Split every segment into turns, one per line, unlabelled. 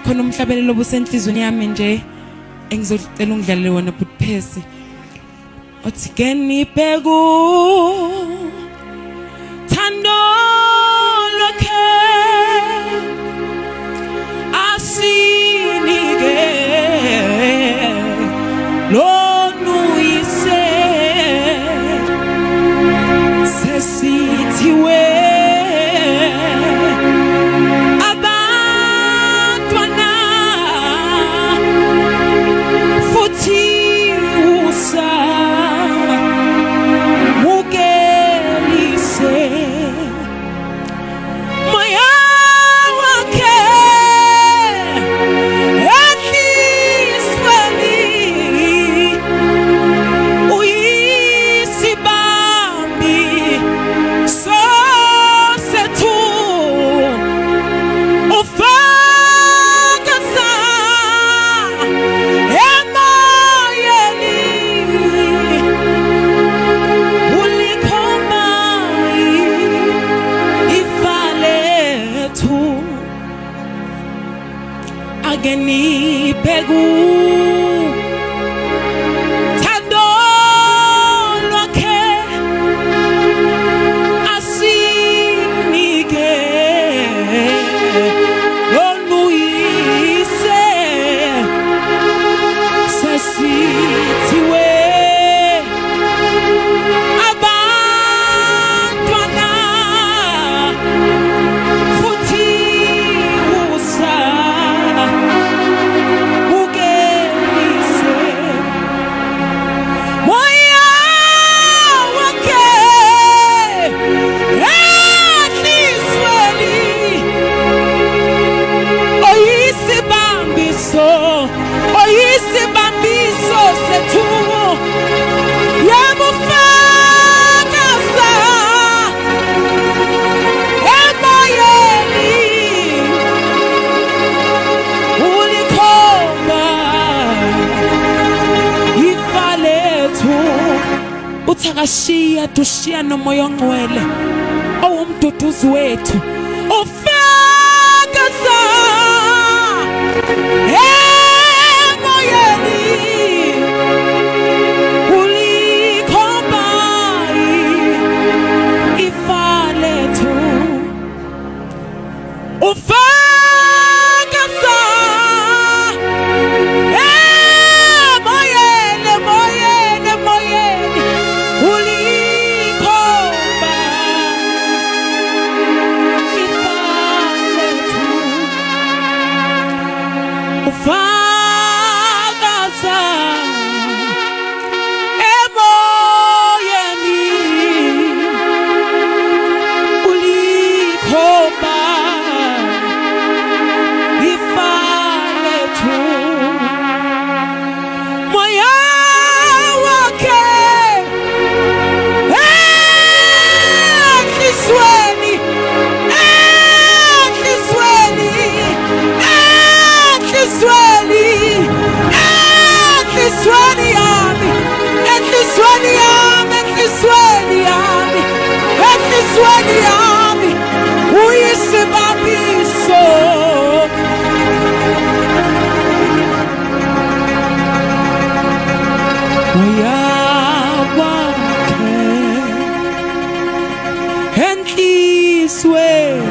khona umhlabelelo obusenhlizweni yami nje engizocela ungidlalele wona Buthelezi. Othi Akenibheke uThando lokhe asinike lonuyise sesithiwe Akenibheke uThando lokhe asinike lonuyise sesithiwe abantwana futhi usa uthakashiya tushiya nomoya ongcwele owumduduzi wethu ufakaza emoyeni ulikhomba ifa lethu ufakaza ufakaza emoyeni ulikhomba ifa lethu moya wakhe enhlizweni yami uyisibabiso moya wakhe enhlizweni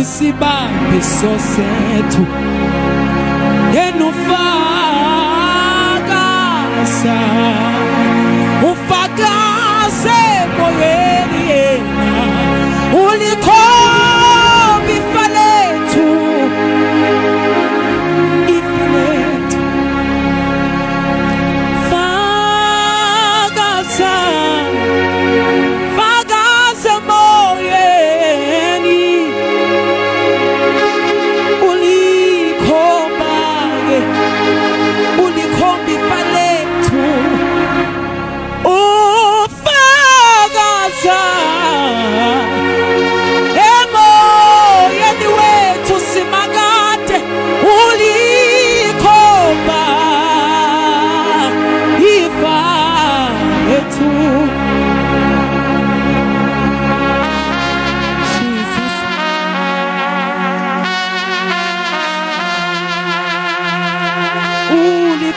isibabiso sethu yenufakaza ufakaze moyeni yena ulikhomba ifa lethu fakaza moyeni ulikhomba ifa lethu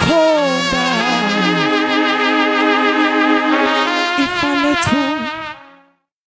kho